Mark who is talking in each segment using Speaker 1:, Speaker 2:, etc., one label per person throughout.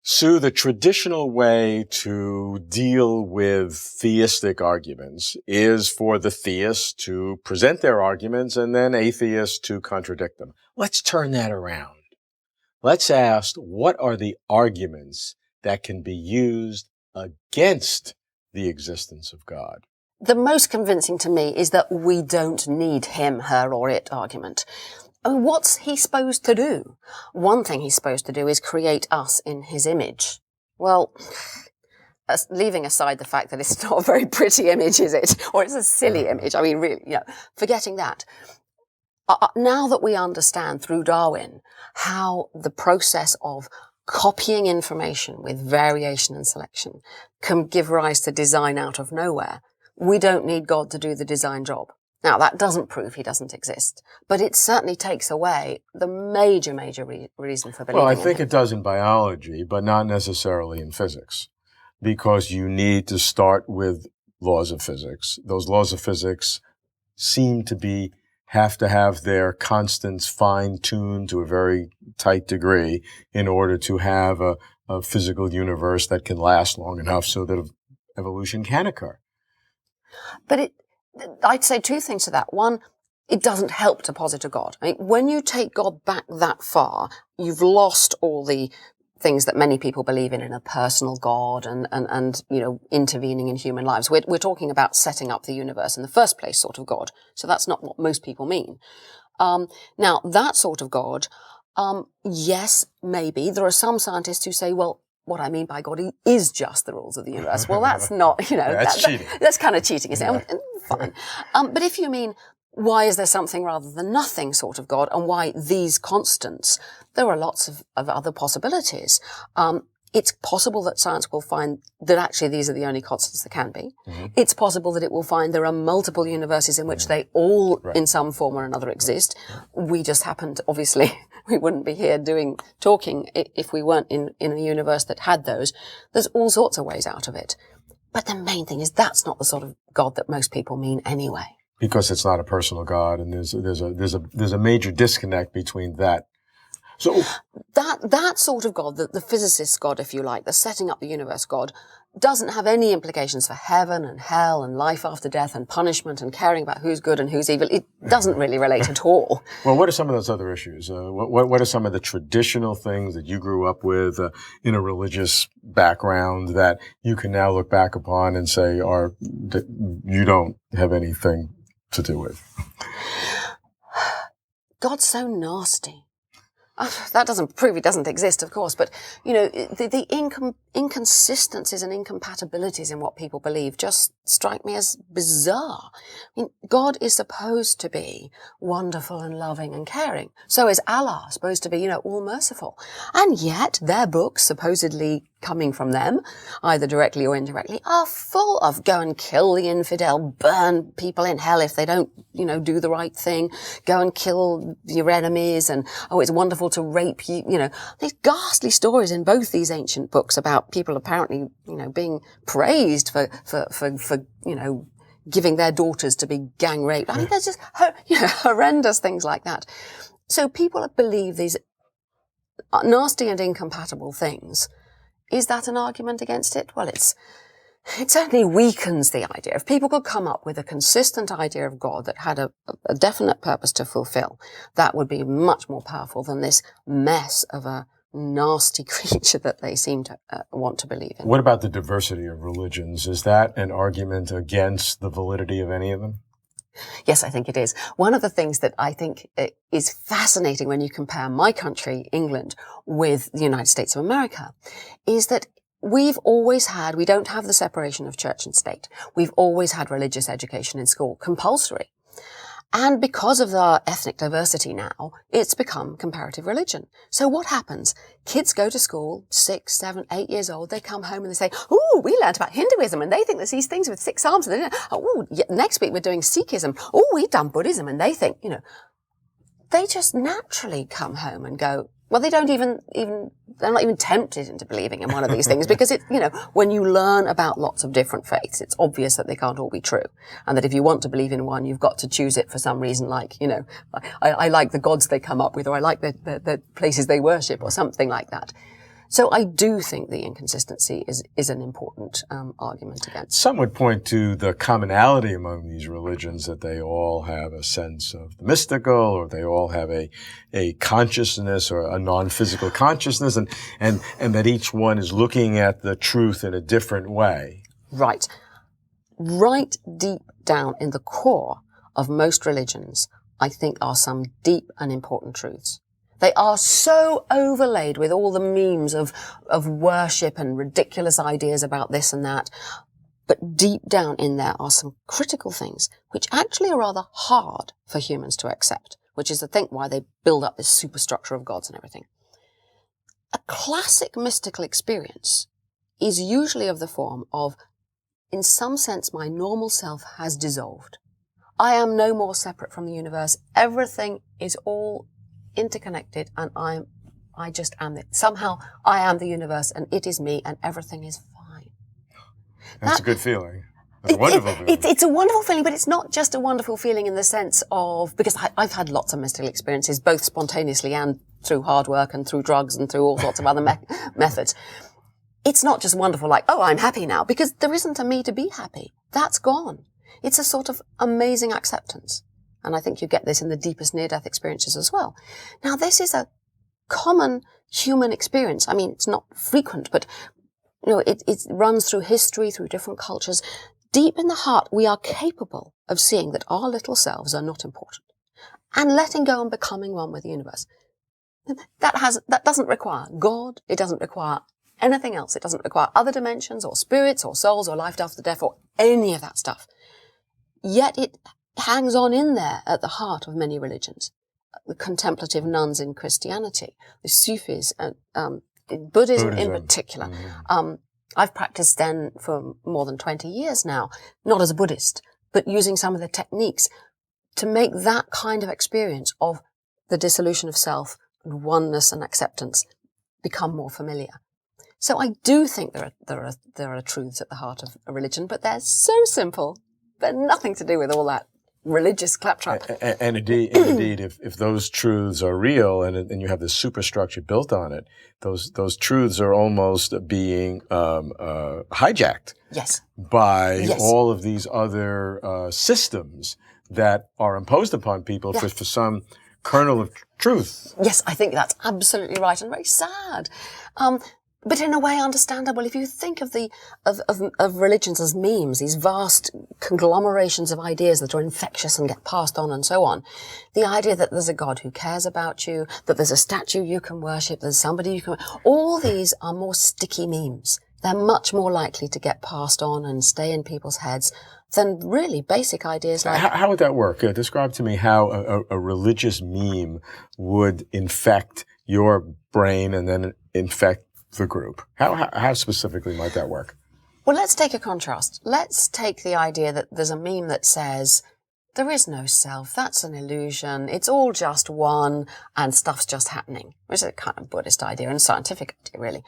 Speaker 1: Sue, the traditional way to deal with theistic arguments is for the theists to present their arguments and then atheists to contradict them. Let's turn that around. Let's ask, what are the arguments that can be used against the existence of God?
Speaker 2: The most convincing to me is that we don't need him, her, or it argument. I mean, what's he supposed to do? One thing he's supposed to do is create us in his image. Well, leaving aside the fact that it's not a very pretty image, is it? Or it's a silly image. I mean, really, forgetting that. Now that we understand through Darwin how the process of copying information with variation and selection can give rise to design out of nowhere, we don't need God to do the design job. Now, that doesn't prove he doesn't exist, but it certainly takes away the major reason for believing in him. Well,
Speaker 1: I think it does in biology, but not necessarily in physics, because you need to start with laws of physics. Those laws of physics seem to have to have their constants fine-tuned to a very tight degree in order to have a physical universe that can last long enough so that evolution can occur.
Speaker 2: But I'd say two things to that. One, it doesn't help to posit a God. I mean, when you take God back that far, you've lost all the things that many people believe in a personal God and intervening in human lives. We're talking about setting up the universe in the first place sort of God. So that's not what most people mean. Now, that sort of God, yes, maybe. There are some scientists who say, well, what I mean by God is just the rules of the universe. Well, that's not,
Speaker 1: that's cheating.
Speaker 2: That's kind of cheating, isn't it? Fine. But if you mean, why is there something rather than nothing sort of God, and why these constants, there are lots of other possibilities. It's possible that science will find that actually these are the only constants there can be. Mm-hmm. It's possible that it will find there are multiple universes in which they all, in some form or another, exist. Right. We just happen to, obviously, we wouldn't be here talking if we weren't in a universe that had those. There's all sorts of ways out of it. But the main thing is that's not the sort of God that most people mean anyway.
Speaker 1: Because it's not a personal God, and there's a major disconnect between that. So
Speaker 2: that sort of God, the physicist's God, if you like, the setting up the universe God, doesn't have any implications for heaven and hell and life after death and punishment and caring about who's good and who's evil. It doesn't really relate at all.
Speaker 1: Well, what are some of those other issues? What are some of the traditional things that you grew up with in a religious background that you can now look back upon and say that you don't have anything to do with?
Speaker 2: God's so nasty. That doesn't prove he doesn't exist, of course, but, the inconsistencies and incompatibilities in what people believe just strike me as bizarre. I mean, God is supposed to be wonderful and loving and caring. So is Allah supposed to be, all merciful. And yet their books, supposedly coming from them, either directly or indirectly, are full of go and kill the infidel, burn people in hell if they don't, do the right thing, go and kill your enemies, and, it's wonderful to rape you, these ghastly stories in both these ancient books about people apparently, being praised for giving their daughters to be gang raped. I mean, there's just, horrendous things like that. So people believe these nasty and incompatible things. Is that an argument against it? Well, it certainly weakens the idea. If people could come up with a consistent idea of God that had a definite purpose to fulfill, that would be much more powerful than this mess of a nasty creature that they seem to want to believe in.
Speaker 1: What about the diversity of religions? Is that an argument against the validity of any of them?
Speaker 2: Yes, I think it is. One of the things that I think is fascinating when you compare my country, England, with the United States of America, is that we don't have the separation of church and state. We've always had religious education in school, compulsory. And because of the ethnic diversity now, it's become comparative religion. So what happens? Kids go to school, 6, 7, 8 years old. They come home and they say, "Ooh, we learned about Hinduism, and they think there's these things with 6 arms." And next week we're doing Sikhism. "Oh, we've done Buddhism," and they think, they just naturally come home and go. Well, they don't they're not even tempted into believing in one of these things because when you learn about lots of different faiths, it's obvious that they can't all be true. And that if you want to believe in one, you've got to choose it for some reason, like, I like the gods they come up with, or I like the places they worship, or something like that. So I do think the inconsistency is an important argument against.
Speaker 1: Some would point to the commonality among these religions, that they all have a sense of the mystical, or they all have a consciousness or a non-physical consciousness, and that each one is looking at the truth in a different way.
Speaker 2: Right. Right deep down in the core of most religions, I think, are some deep and important truths. They are so overlaid with all the memes of worship and ridiculous ideas about this and that. But deep down in there are some critical things which actually are rather hard for humans to accept, which is, I think, why they build up this superstructure of gods and everything. A classic mystical experience is usually of the form of, in some sense, my normal self has dissolved. I am no more separate from the universe. Everything is all interconnected, and I just am it. Somehow I am the universe and it is me and everything is fine.
Speaker 1: That's a good feeling. That's a wonderful feeling.
Speaker 2: It's a wonderful feeling, but it's not just a wonderful feeling in the sense of, because I've had lots of mystical experiences, both spontaneously and through hard work and through drugs and through all sorts of other methods. It's not just wonderful like, oh, I'm happy now, because there isn't a me to be happy. That's gone. It's a sort of amazing acceptance. And I think you get this in the deepest near-death experiences as well. Now, this is a common human experience. I mean, it's not frequent, but it runs through history, through different cultures. Deep in the heart, we are capable of seeing that our little selves are not important and letting go and becoming one with the universe. That doesn't require God. It doesn't require anything else. It doesn't require other dimensions or spirits or souls or life after death or any of that stuff. Yet it hangs on in there at the heart of many religions. The contemplative nuns in Christianity, the Sufis, in Buddhism in particular. Mm-hmm. I've practiced Zen for more than 20 years now, not as a Buddhist, but using some of the techniques to make that kind of experience of the dissolution of self and oneness and acceptance become more familiar. So I do think there are truths at the heart of a religion, but they're so simple. They're nothing to do with all that religious claptrap.
Speaker 1: And indeed, if those truths are real and you have this superstructure built on it, those truths are almost being hijacked.
Speaker 2: Yes.
Speaker 1: By all of these other systems that are imposed upon people for some kernel of truth.
Speaker 2: Yes, I think that's absolutely right and very sad. But in a way understandable. If you think of of religions as memes, these vast conglomerations of ideas that are infectious and get passed on and so on, the idea that there's a God who cares about you, that there's a statue you can worship, there's somebody you can, all these are more sticky memes. They're much more likely to get passed on and stay in people's heads than really basic ideas like...
Speaker 1: How would that work? Describe to me how a religious meme would infect your brain and then infect the group. How specifically might that work?
Speaker 2: Well, let's take a contrast. Let's take the idea that there's a meme that says, there is no self, that's an illusion, it's all just one, and stuff's just happening, which is a kind of Buddhist idea and scientific idea, really.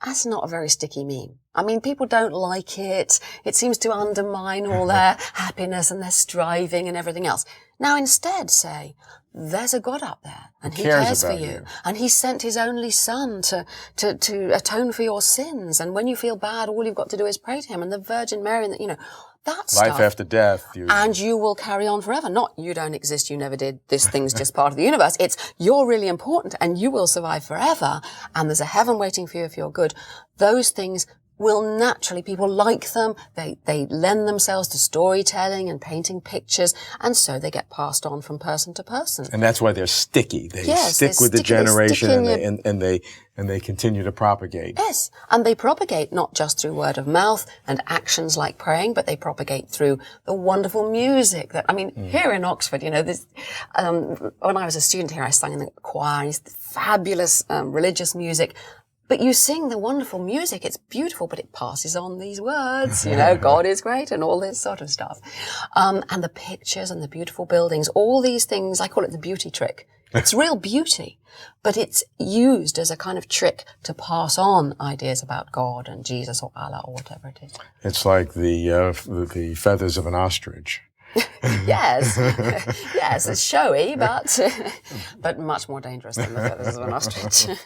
Speaker 2: That's not a very sticky meme. I mean, people don't like it. It seems to undermine all their happiness and their striving and everything else. Now, instead, say, there's a God up there, and he cares for you. And he sent his only son to atone for your sins. And when you feel bad, all you've got to do is pray to him. And the Virgin Mary, and that stuff.
Speaker 1: Life after death.
Speaker 2: And you will carry on forever. Not, you don't exist, you never did, this thing's just part of the universe. It's, you're really important and you will survive forever. And there's a heaven waiting for you if you're good. Those things will naturally, people like them, they lend themselves to storytelling and painting pictures, and so they get passed on from person to person.
Speaker 1: And that's why they're sticky. They stick with the generation and they continue to propagate.
Speaker 2: Yes, and they propagate not just through word of mouth and actions like praying, but they propagate through the wonderful music that, here in Oxford, this, when I was a student here, I sang in the choir, and it's fabulous religious music. But you sing the wonderful music, it's beautiful, but it passes on these words, God is great and all this sort of stuff. And the pictures and the beautiful buildings, all these things, I call it the beauty trick. It's real beauty, but it's used as a kind of trick to pass on ideas about God and Jesus or Allah or whatever it is.
Speaker 1: It's like the feathers of an ostrich.
Speaker 2: Yes, yes, it's showy, but much more dangerous than the feathers of an ostrich.